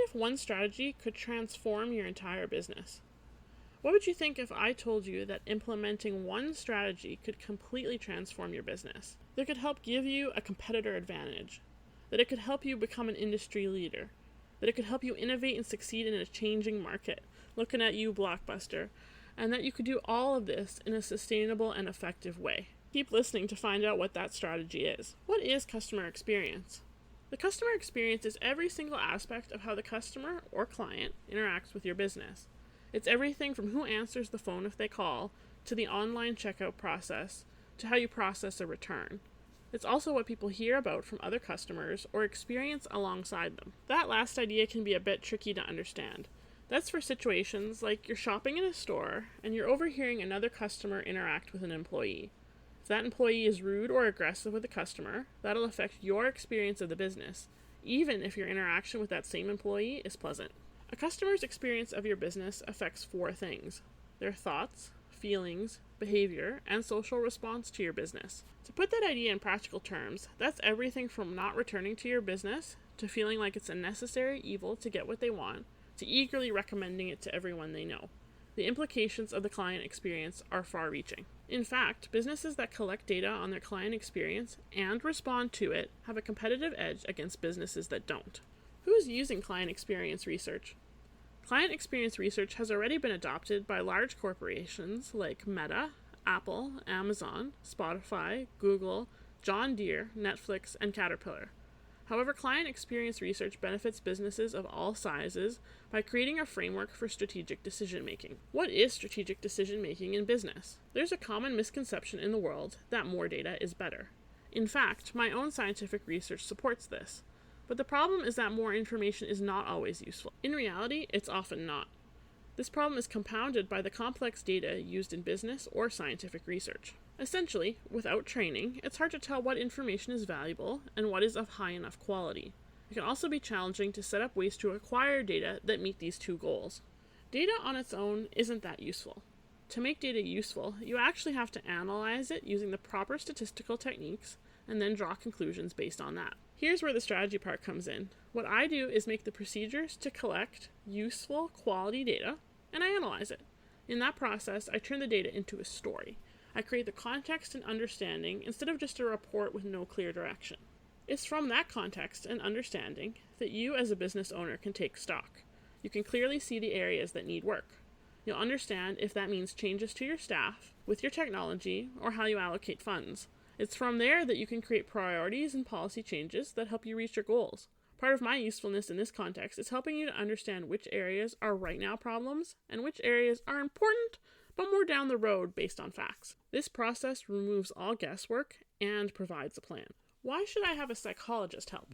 if one strategy could transform your entire business? What would you think if I told you that implementing one strategy could completely transform your business? That it could help give you a competitor advantage, that it could help you become an industry leader, that it could help you innovate and succeed in a changing market, looking at you, Blockbuster, and that you could do all of this in a sustainable and effective way. Keep listening to find out what that strategy is. What is customer experience? The customer experience is every single aspect of how the customer or client interacts with your business. It's everything from who answers the phone if they call, to the online checkout process, to how you process a return. It's also what people hear about from other customers or experience alongside them. That last idea can be a bit tricky to understand. That's for situations like you're shopping in a store and you're overhearing another customer interact with an employee. If that employee is rude or aggressive with a customer, that'll affect your experience of the business, even if your interaction with that same employee is pleasant. A customer's experience of your business affects 4 things: their thoughts, feelings, behavior, and social response to your business. To put that idea in practical terms, that's everything from not returning to your business, to feeling like it's a necessary evil to get what they want, to eagerly recommending it to everyone they know. The implications of the client experience are far-reaching. In fact, businesses that collect data on their client experience and respond to it have a competitive edge against businesses that don't. Who's using client experience research? Client experience research has already been adopted by large corporations like Meta, Apple, Amazon, Spotify, Google, John Deere, Netflix, and Caterpillar. However, client experience research benefits businesses of all sizes by creating a framework for strategic decision-making. What is strategic decision-making in business? There's a common misconception in the world that more data is better. In fact, my own scientific research supports this. But the problem is that more information is not always useful. In reality, it's often not. This problem is compounded by the complex data used in business or scientific research. Essentially, without training, it's hard to tell what information is valuable and what is of high enough quality. It can also be challenging to set up ways to acquire data that meet these 2 goals. Data on its own isn't that useful. To make data useful, you actually have to analyze it using the proper statistical techniques and then draw conclusions based on that. Here's where the strategy part comes in. What I do is make the procedures to collect useful, quality data, and I analyze it. In that process, I turn the data into a story. I create the context and understanding instead of just a report with no clear direction. It's from that context and understanding that you as a business owner can take stock. You can clearly see the areas that need work. You'll understand if that means changes to your staff, with your technology, or how you allocate funds. It's from there that you can create priorities and policy changes that help you reach your goals. Part of my usefulness in this context is helping you to understand which areas are right now problems and which areas are important but more down the road based on facts. This process removes all guesswork and provides a plan. Why should I have a psychologist help?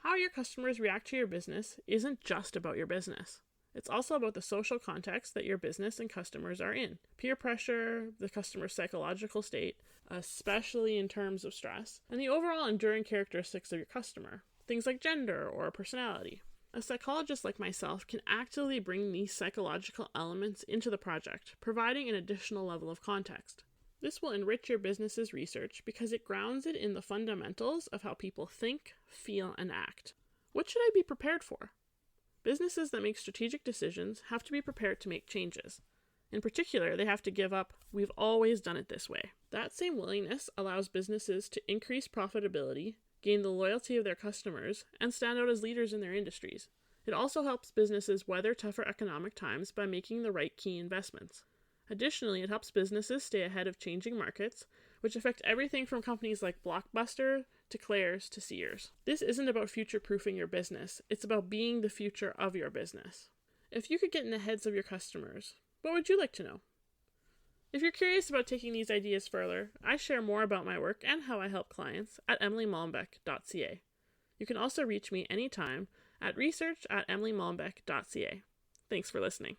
How your customers react to your business isn't just about your business. It's also about the social context that your business and customers are in. Peer pressure, the customer's psychological state, especially in terms of stress, and the overall enduring characteristics of your customer, things like gender or personality. A psychologist like myself can actively bring these psychological elements into the project, providing an additional level of context. This will enrich your business's research because it grounds it in the fundamentals of how people think, feel, and act. What should I be prepared for? Businesses that make strategic decisions have to be prepared to make changes. In particular, they have to give up, "we've always done it this way." That same willingness allows businesses to increase profitability, gain the loyalty of their customers, and stand out as leaders in their industries. It also helps businesses weather tougher economic times by making the right key investments. Additionally, it helps businesses stay ahead of changing markets, which affect everything from companies like Blockbuster to Claire's to Sears. This isn't about future-proofing your business, it's about being the future of your business. If you could get in the heads of your customers, what would you like to know? If you're curious about taking these ideas further, I share more about my work and how I help clients at emilymalmbeck.ca. You can also reach me anytime at research@emilymalmbeck.ca. Thanks for listening.